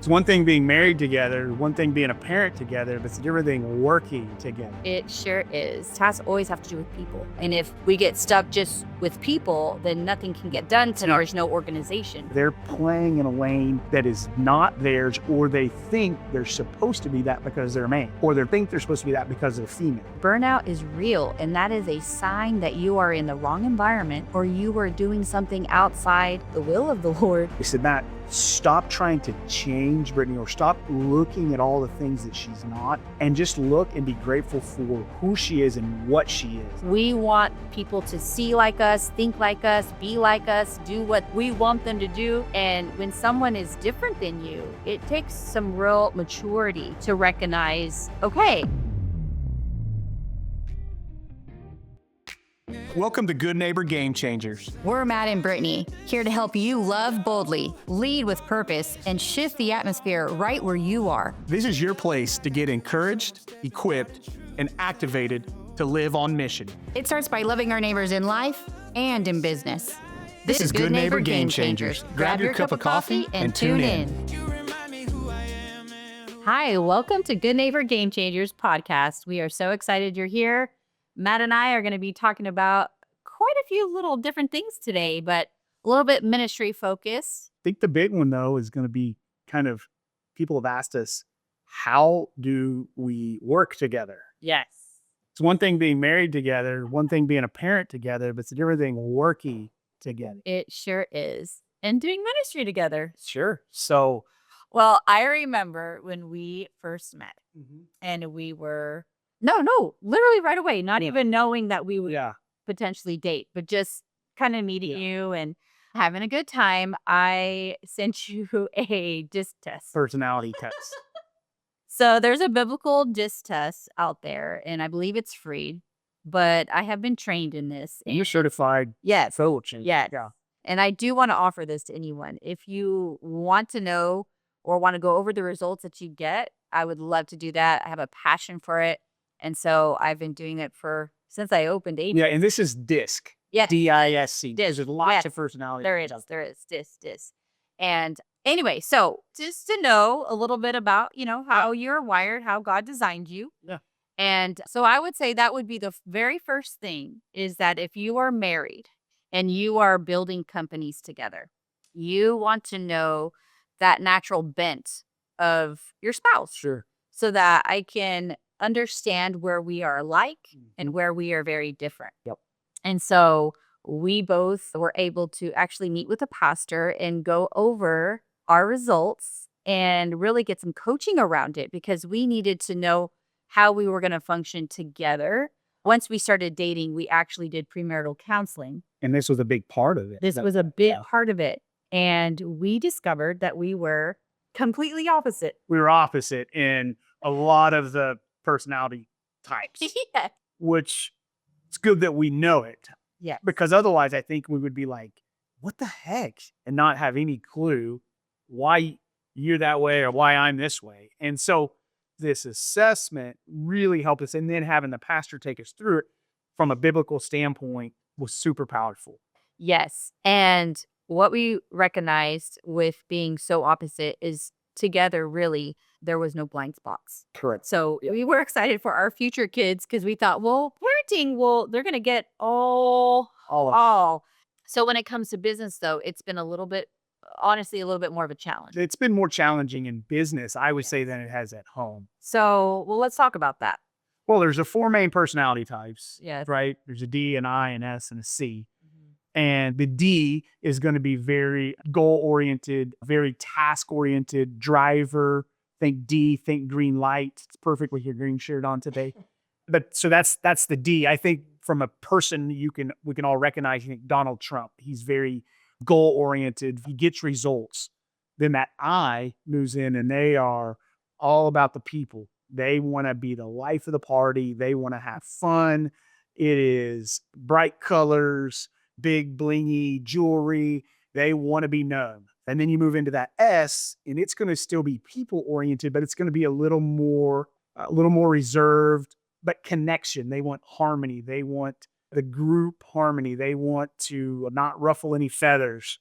It's one thing being married together, one thing being a parent together, but it's a different thing working together. It sure is. Tasks always have to do with people. And if we get stuck just with people, then nothing can get done because there's no organization. They're playing in a lane that is not theirs, or they think they're supposed to be that because they're a man, or they think they're supposed to be that because they're female. Burnout is real, and that is a sign that you are in the wrong environment or you are doing something outside the will of the Lord. They said, Matt, stop trying to change Brittany, or stop looking at all the things that she's not, and just look and be grateful for who she is and what she is. We want people to see like us, think like us, be like us, do what we want them to do. And when someone is different than you, it takes some real maturity to recognize, okay. Welcome to Good Neighbor Game Changers. We're Matt and Brittany, here to help you love boldly, lead with purpose, and shift the atmosphere right where you are. This is your place to get encouraged, equipped, and activated to live on mission. It starts by loving our neighbors in life and in business. This is Good Neighbor Game Changers. Grab your cup of coffee and tune in. Hi, welcome to Good Neighbor Game Changers podcast. We are so excited you're here. Matt and I are going to be talking about quite a few little different things today, but a little bit ministry focused. I think the big one, though, is going to be kind of, people have asked us, how do we work together? Yes. It's one thing being married together, one thing being a parent together, but it's a different thing working together. It sure is. And doing ministry together. Sure. So, well, I remember when we first met and we were, literally right away, not even knowing that we would potentially date, but just kind of meeting you and having a good time. I sent you a DISC test. Personality test. So there's a biblical DISC test out there, and I believe it's free, but I have been trained in this. And you're certified. Yes. Coach. Yes. Yeah. And I do want to offer this to anyone. If you want to know or want to go over the results that you get, I would love to do that. I have a passion for it. And so I've been doing it since I opened ABI. Yeah, and this is DISC. Yes. DISC. DISC. There's lots of personality. There is. DISC. And anyway, so just to know a little bit about, how you're wired, how God designed you. Yeah. And so I would say that would be the very first thing, is that if you are married and you are building companies together, you want to know that natural bent of your spouse. Sure. So that I can understand where we are alike and where we are very different. Yep. And so we both were able to actually meet with a pastor and go over our results and really get some coaching around it, because we needed to know how we were going to function together. Once we started dating, we actually did premarital counseling. And this was a big part of it. This was a big part of it. And we discovered that we were completely opposite. We were opposite in a lot of the personality types. Yeah. Which it's good that we know it. Yeah. Because otherwise I think we would be like, what the heck? And not have any clue why you're that way or why I'm this way. And so this assessment really helped us. And then having the pastor take us through it from a biblical standpoint was super powerful. Yes. And what we recognized with being so opposite is together, really, there was no blind spots. Correct. So we were excited for our future kids, because we thought, well, parenting, they're going to get all. So when it comes to business, though, it's been honestly, a little bit more of a challenge. It's been more challenging in business, I would say, than it has at home. So, let's talk about that. Well, there's the 4 main personality types. Yes. Right? There's a D, an I, an S, and a C. And the D is going to be very goal-oriented, very task-oriented, driver. Think D, think green light. It's perfect with your green shirt on today. But so that's the D. I think from a person we can all recognize, you think Donald Trump. He's very goal-oriented. He gets results. Then that I moves in, and they are all about the people. They want to be the life of the party. They want to have fun. It is bright colors, big blingy jewelry. They want to be known. And then you move into that S, and it's going to still be people oriented, but it's going to be a little more reserved, but connection. They want harmony. They want the group harmony. They want to not ruffle any feathers,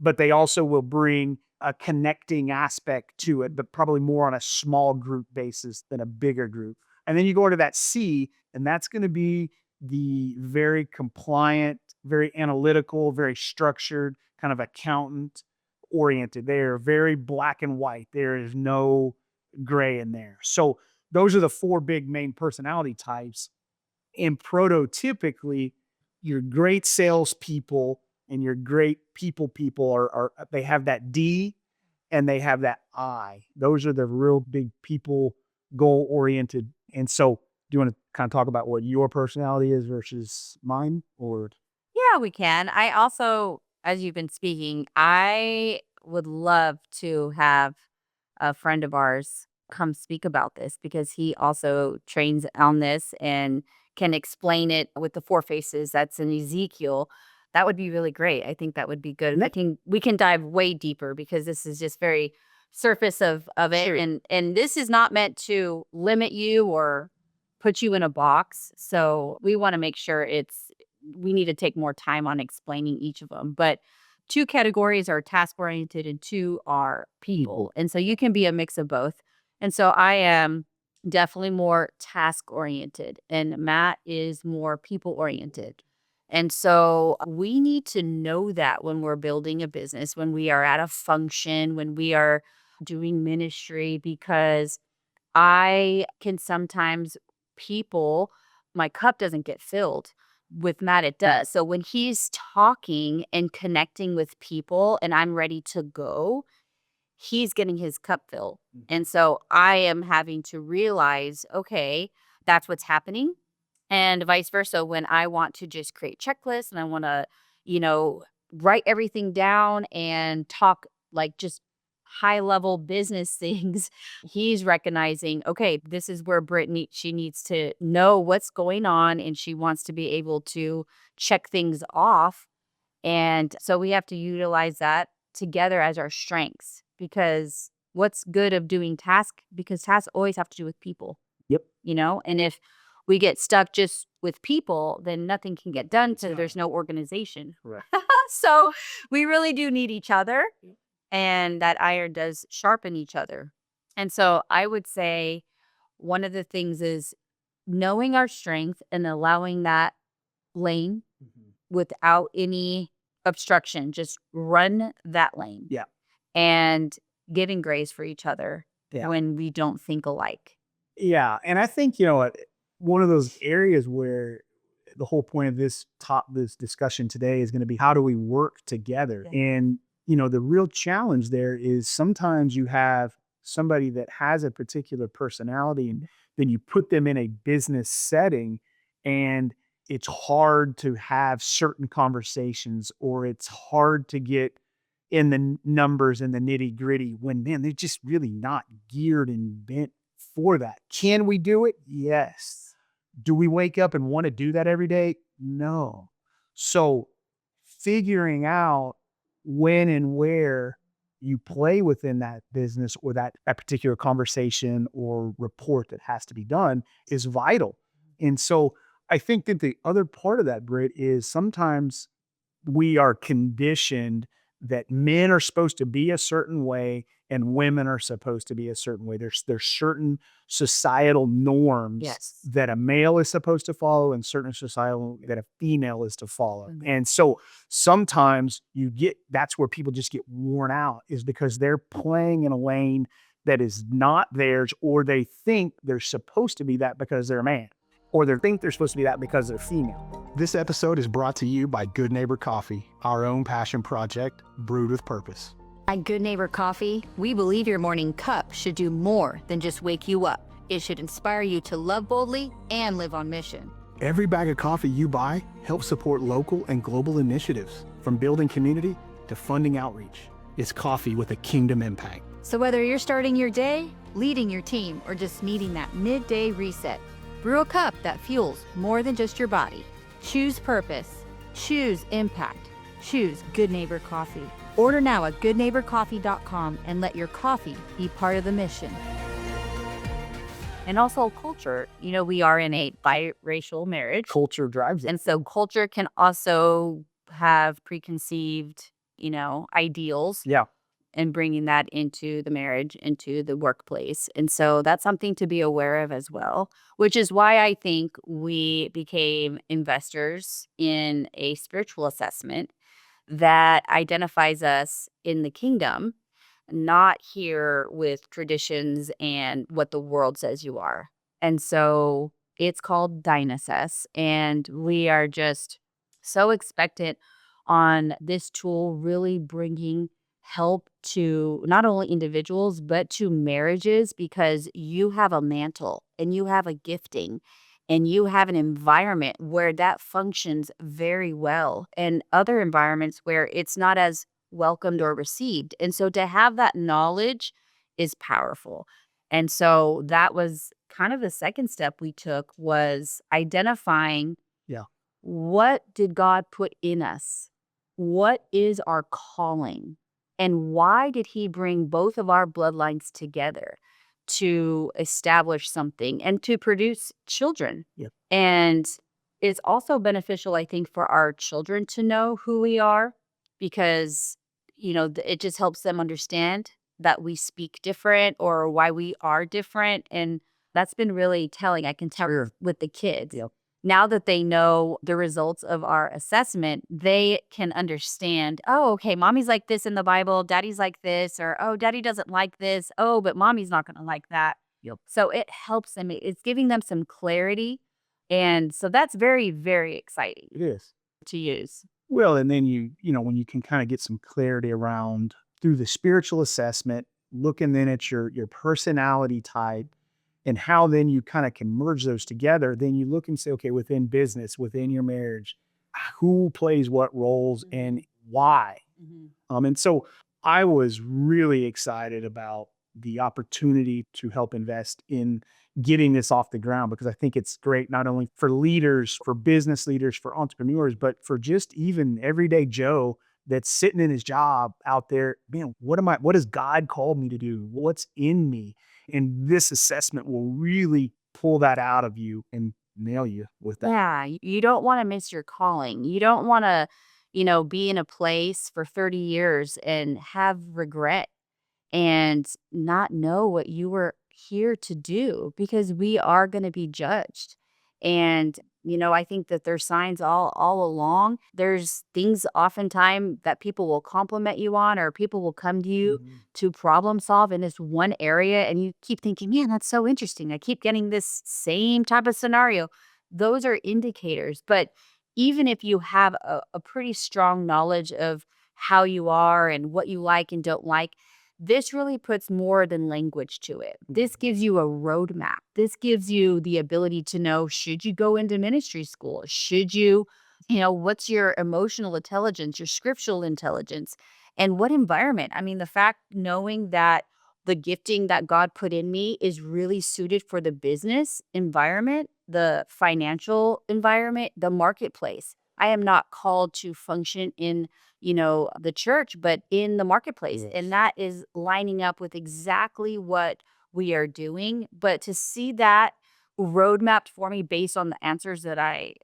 but they also will bring a connecting aspect to it, but probably more on a small group basis than a bigger group. And then you go to that C, and that's going to be the very compliant, very analytical, very structured, kind of accountant oriented. They are very black and white. There is no gray in there. So those are the four big main personality types. And prototypically, your great salespeople and your great people are they have that D and they have that I. Those are the real big people, goal oriented. And so, do you want to kind of talk about what your personality is versus mine, or? Yeah, we can. I also, as you've been speaking, I would love to have a friend of ours come speak about this because he also trains on this and can explain it with the four faces that's in Ezekiel. That would be really great. I think that would be good. I think we can dive way deeper because this is just very surface of it. Sure. And this is not meant to limit you or put you in a box. So we want to make sure we need to take more time on explaining each of them. But two categories are task oriented and two are people. And so you can be a mix of both. And so I am definitely more task oriented and Matt is more people oriented. And so we need to know that when we're building a business, when we are at a function, when we are doing ministry, because I can sometimes my cup doesn't get filled. With Matt, it does. So when he's talking and connecting with people and I'm ready to go, he's getting his cup filled. And so I am having to realize, okay, that's what's happening. And vice versa, when I want to just create checklists and I want to, write everything down and talk like just high level business things, he's recognizing, okay, this is where she needs to know what's going on and she wants to be able to check things off. And so we have to utilize that together as our strengths because what's good of doing because tasks always have to do with people. Yep. And if we get stuck just with people, then nothing can get done. So Right. there's no organization. Right. So we really do need each other. And that iron does sharpen each other. And so I would say one of the things is knowing our strength and allowing that lane without any obstruction. Just run that lane. Yeah. And giving grace for each other Yeah. when we don't think alike. Yeah. And I think, one of those areas where the whole point of this discussion today is going to be how do we work together? Yeah. And, the real challenge there is sometimes you have somebody that has a particular personality and then you put them in a business setting and it's hard to have certain conversations or it's hard to get in the numbers and the nitty gritty when, man, they're just really not geared and bent for that. Can we do it? Yes. Do we wake up and want to do that every day? No. So figuring out when and where you play within that business or that particular conversation or report that has to be done is vital. And so I think that the other part of that, Britt, is sometimes we are conditioned that men are supposed to be a certain way and women are supposed to be a certain way. There's certain societal norms that a male is supposed to follow and certain societal that a female is to follow. Mhm. And so sometimes that's where people just get worn out is because they're playing in a lane that is not theirs, or they think they're supposed to be that because they're a man, or they think they're supposed to be that because they're female. This episode is brought to you by Good Neighbor Coffee, our own passion project brewed with purpose. At Good Neighbor Coffee, we believe your morning cup should do more than just wake you up. It should inspire you to love boldly and live on mission. Every bag of coffee you buy helps support local and global initiatives, from building community to funding outreach. It's coffee with a kingdom impact. So whether you're starting your day, leading your team, or just needing that midday reset, brew a cup that fuels more than just your body. Choose purpose. Choose impact. Choose Good Neighbor Coffee. Order now at goodneighborcoffee.com and let your coffee be part of the mission. And also culture. We are in a biracial marriage. Culture drives it. And so culture can also have preconceived, ideals. Yeah. and bringing that into the marriage, into the workplace. And so that's something to be aware of as well, which is why I think we became investors in a spiritual assessment that identifies us in the kingdom, not here with traditions and what the world says you are. And so it's called Dynassess. And we are just so expectant on this tool really bringing help to not only individuals, but to marriages, because you have a mantle and you have a gifting and you have an environment where that functions very well, and other environments where it's not as welcomed or received. And so to have that knowledge is powerful. And so that was kind of the second step we took, was identifying Yeah. what did God put in us? What is our calling? And why did he bring both of our bloodlines together to establish something and to produce children? Yep. And it's also beneficial, I think, for our children to know who we are, because, it just helps them understand that we speak different or why we are different. And that's been really telling. I can tell with the kids. Yep. Now that they know the results of our assessment, they can understand, oh, okay, mommy's like this in the Bible, daddy's like this, or, oh, daddy doesn't like this. Oh, but mommy's not going to like that. Yep. So it helps them. It's giving them some clarity. And so that's very, very exciting It is. to use. Well, and then when you can kind of get some clarity around through the spiritual assessment, looking then at your personality type and how then you kind of can merge those together, then you look and say, okay, within business, within your marriage, who plays what roles and why? And so I was really excited about the opportunity to help invest in getting this off the ground, because I think it's great not only for leaders, for business leaders, for entrepreneurs, but for just even everyday Joe that's sitting in his job out there. Man, what has God called me to do? What's in me? And this assessment will really pull that out of you and nail you with that. Yeah, you don't want to miss your calling. You don't want to, be in a place for 30 years and have regret and not know what you were here to do, because we are going to be judged. And I think that there's signs all along. There's things oftentimes that people will compliment you on, or people will come to you to problem solve in this one area, and you keep thinking, man, that's so interesting. I keep getting this same type of scenario. Those are indicators. But even if you have a pretty strong knowledge of how you are and what you like and don't like, this really puts more than language to it. This gives you a roadmap. This gives you the ability to know, should you go into ministry school? Should you, what's your emotional intelligence, your scriptural intelligence, and what environment? I mean, the fact knowing that the gifting that God put in me is really suited for the business environment, the financial environment, the marketplace. I am not called to function in the church, but in the marketplace. Yes. And that is lining up with exactly what we are doing. But to see that roadmapped for me based on the answers that I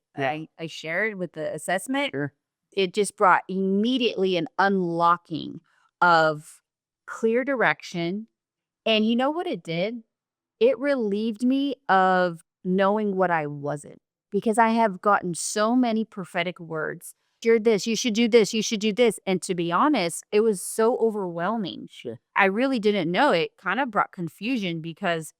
shared with the assessment, Sure. it just brought immediately an unlocking of clear direction. And you know what it did? It relieved me of knowing what I wasn't, because I have gotten so many prophetic words. You're this, you should do this, you should do this. And to be honest, it was so overwhelming. Sure. I really didn't know. It kind of brought confusion, because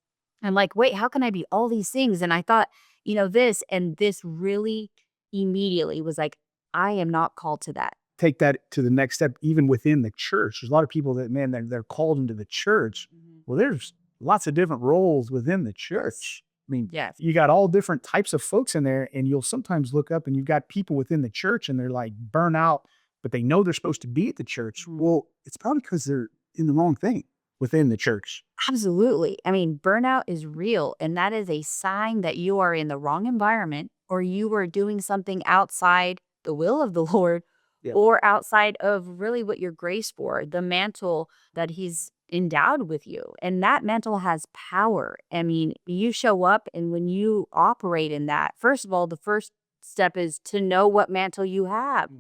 I'm like, wait, how can I be all these things? And I thought, this, and this really immediately was like, I am not called to that. Take that to the next step, even within the church. There's a lot of people that, man, they're called into the church. Well, there's lots of different roles within the church. I mean, Yes. you got all different types of folks in there, and you'll sometimes look up and you've got people within the church and they're like burnout, but they know they're supposed to be at the church. Well, it's probably because they're in the wrong thing within the church. Absolutely. I mean, burnout is real, and that is a sign that you are in the wrong environment, or you are doing something outside the will of the Lord, Yep. or outside of really what you're graced for, the mantle that he's endowed with you. And that mantle has power. I mean, you show up, and when you operate in that, first of all, the first step is to know what mantle you have.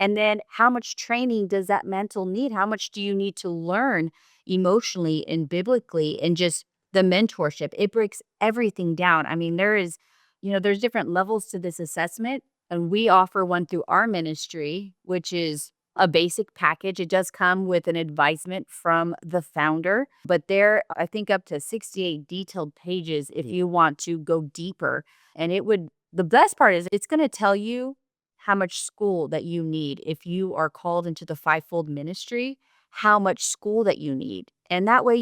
And then how much training does that mantle need? How much do you need to learn emotionally and biblically and just the mentorship? It breaks everything down. I mean, there's different levels to this assessment, and we offer one through our ministry, which is a basic package. It does come with an advisement from the founder, but there, I think, up to 68 detailed pages if you want to go deeper. And the best part is it's going to tell you how much school that you need. If you are called into the fivefold ministry, how much school that you need. And that way,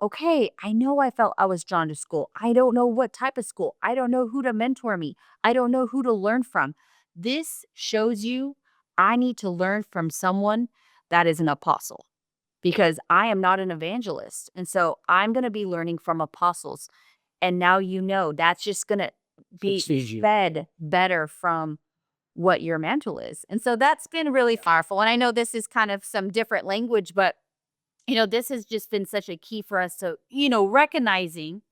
okay, I know I felt I was drawn to school. I don't know what type of school. I don't know who to mentor me. I don't know who to learn from. This shows you I need to learn from someone that is an apostle because I am not an evangelist. And so I'm going to be learning from apostles. And now that's just going to be Succeed you. fed better from what your mantle is. And so that's been really powerful. And I know this is kind of some different language, but this has just been such a key for us to, recognizing,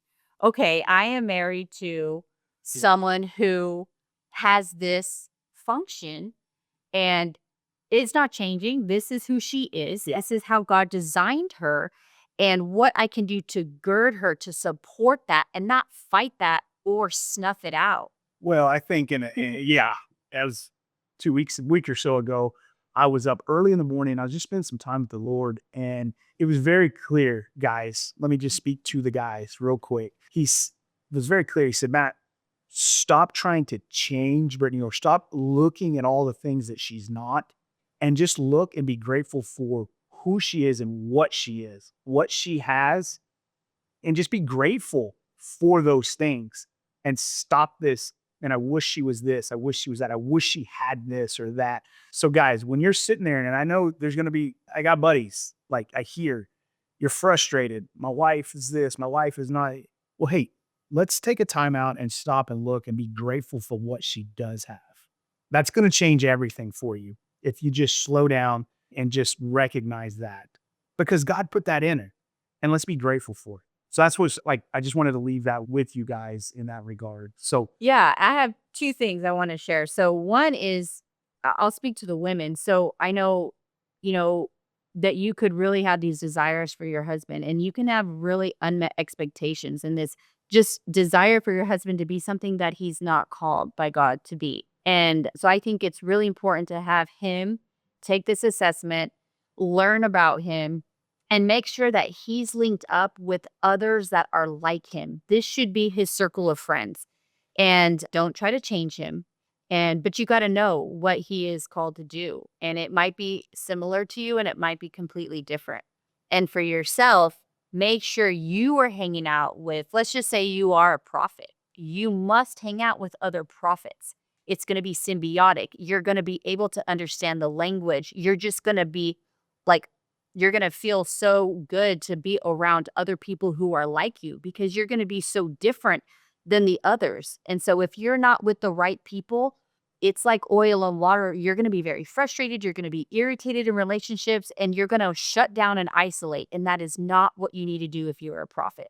okay, I am married to someone who has this function and it's not changing. This is who she is. Yeah. This is how God designed her and what I can do to gird her to support that and not fight that or snuff it out. Well, I think as a week or so ago, I was up early in the morning. I was just spending some time with the Lord, and it was very clear, guys. Let me just speak to the guys real quick. It was very clear. He said, Matt, stop trying to change Brittany or stop looking at all the things that she's not, and just look and be grateful for who she is and what she has, and just be grateful for those things and stop this. And I wish she was this. I wish she was that. I wish she had this or that. So guys, when you're sitting there, and I know I got buddies, like I hear you're frustrated. My wife is this, my wife is not. Well, hey, let's take a time out and stop and look and be grateful for what she does have. That's going to change everything for you if you just slow down and just recognize that because God put that in her, and let's be grateful for it. So that's what's like, I just wanted to leave that with you guys in that regard. So Yeah, I have two things I want to share. So one is I'll speak to the women. So I know, that you could really have these desires for your husband and you can have really unmet expectations and this just desire for your husband to be something that he's not called by God to be. And so I think it's really important to have him take this assessment, learn about him, and make sure that he's linked up with others that are like him. This should be his circle of friends. And don't try to change him. But you got to know what he is called to do. And it might be similar to you and it might be completely different. And for yourself, make sure you are hanging out with, let's just say you are a prophet. You must hang out with other prophets. It's going to be symbiotic. You're going to be able to understand the language. You're just going to be like, you're going to feel so good to be around other people who are like you because you're going to be so different than the others. And so if you're not with the right people, it's like oil and water. You're going to be very frustrated. You're going to be irritated in relationships and you're going to shut down and isolate. And that is not what you need to do if you're a prophet.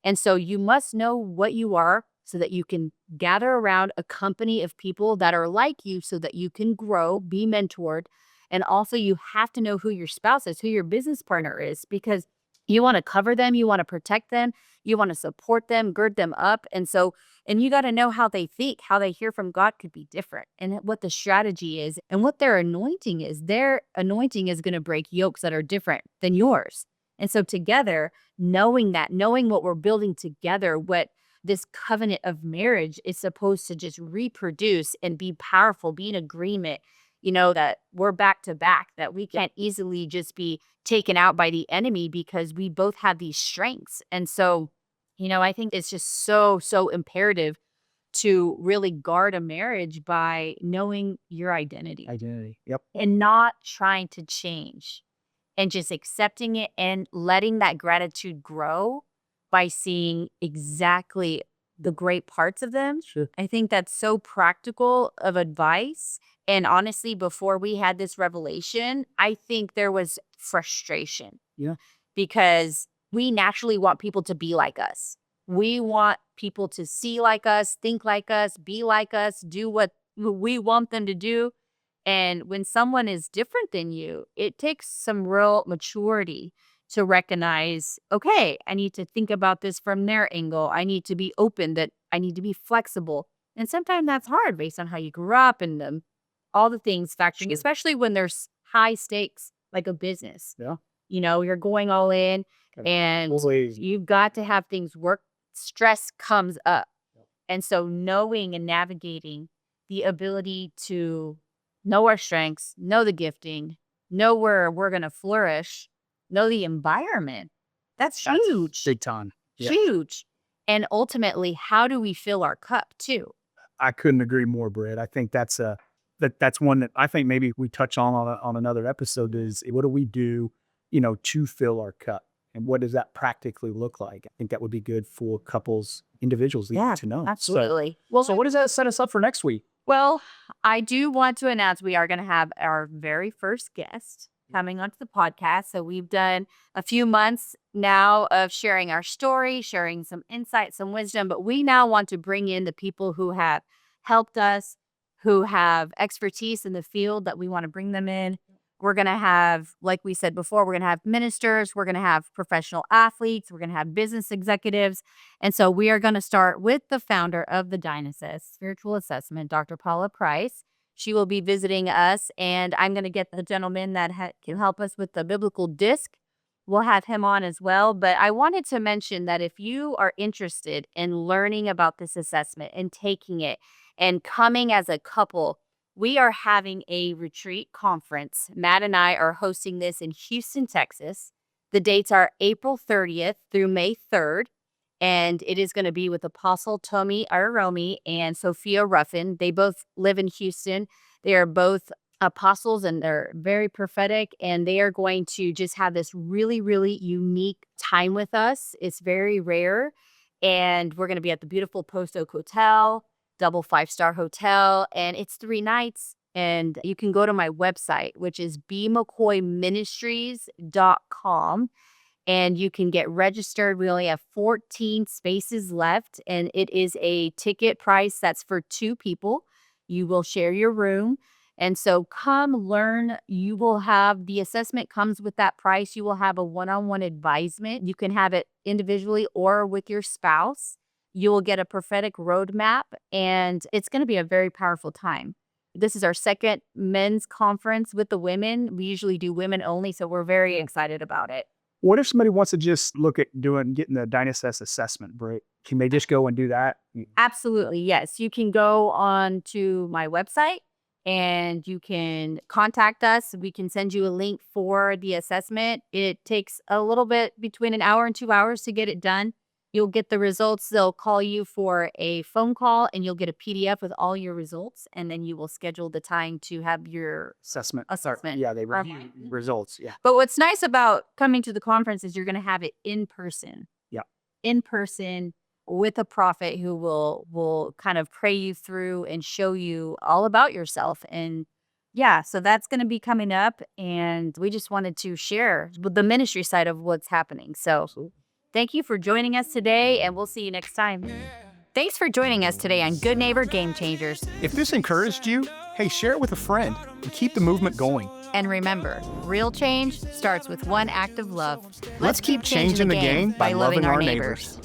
And so you must know what you are so that you can gather around a company of people that are like you so that you can grow, be mentored. And also you have to know who your spouse is, who your business partner is, because you want to cover them, you want to protect them, you want to support them, gird them up. And you got to know how they think, how they hear from God could be different and what the strategy is and what their anointing is. Their anointing is going to break yokes that are different than yours. And so together, knowing what we're building together, what this covenant of marriage is supposed to just reproduce and be powerful, be in agreement, that we're back to back, that we can't easily just be taken out by the enemy because we both have these strengths. And so, I think it's just so, so imperative to really guard a marriage by knowing your identity identity. Yep. and not trying to change and just accepting it and letting that gratitude grow by seeing exactly the great parts of them. Sure. I think that's so practical of advice. And honestly, before we had this revelation, I think there was frustration. Yeah. Because we naturally want people to be like us. We want people to see like us, think like us, be like us, do what we want them to do. And when someone is different than you, it takes some real maturity to recognize, okay, I need to think about this from their angle. I need to be open, that I need to be flexible. And sometimes that's hard based on how you grew up and all the things factoring, Sure. especially when there's high stakes like a business. Yeah. You're going all in and Always. you've got to have things work. Stress comes up. And so knowing and navigating the ability to know our strengths, know the gifting, know where we're going to flourish, know the environment. That's huge. Big time. Yeah. Huge. And ultimately, how do we fill our cup too? I couldn't agree more, Brett. I think that's one that I think maybe we touch on another episode is what do we do, to fill our cup, and what does that practically look like? I think that would be good for couples, individuals to know. Absolutely. So what does that set us up for next week? Well, I do want to announce we are going to have our very first guest coming onto the podcast. So we've done a few months now of sharing our story, sharing some insight, some wisdom, but we now want to bring in the people who have helped us, who have expertise in the field that we want to bring them in. We're going to have, like we said before, we're going to have ministers, we're going to have professional athletes, we're going to have business executives. And so we are going to start with the founder of the Dynasys Spiritual Assessment, Dr. Paula Price. She will be visiting us, and I'm going to get the gentleman that can help us with the biblical disc. We'll have him on as well. But I wanted to mention that if you are interested in learning about this assessment and taking it and coming as a couple, we are having a retreat conference. Matt and I are hosting this in Houston, Texas. The dates are April 30th through May 3rd. And it is going to be with Apostle Tommy Araromi and Sophia Ruffin. They both live in Houston. They are both apostles and they're very prophetic. And they are going to just have this really, really unique time with us. It's very rare. And we're going to be at the beautiful Post Oak Hotel, double 5-star hotel. And it's 3 nights. And you can go to my website, which is bmccoyministries.com. And you can get registered. We only have 14 spaces left, and it is a ticket price that's for 2 people. You will share your room. And so come learn. You will have the assessment comes with that price. You will have a one-on-one advisement. You can have it individually or with your spouse. You will get a prophetic roadmap, and it's going to be a very powerful time. This is our second men's conference with the women. We usually do women only, so we're very excited about it. What if somebody wants to just look at getting the Dynasys assessment, Britt? Can they just go and do that? Absolutely, yes. You can go on to my website and you can contact us. We can send you a link for the assessment. It takes a little bit between an hour and 2 hours to get it done. You'll get the results. They'll call you for a phone call and you'll get a PDF with all your results. And then you will schedule the time to have your Assessment. assessment. They review results. Yeah. But what's nice about coming to the conference is you're going to have it in person. Yeah. In person with a prophet who will kind of pray you through and show you all about yourself. And yeah, so that's going to be coming up. And we just wanted to share the ministry side of what's happening. So thank you for joining us today, and we'll see you next time. Thanks for joining us today on Good Neighbor Game Changers. If this encouraged you, hey, share it with a friend and keep the movement going. And remember, real change starts with one act of love. Let's keep changing the game by loving our neighbors.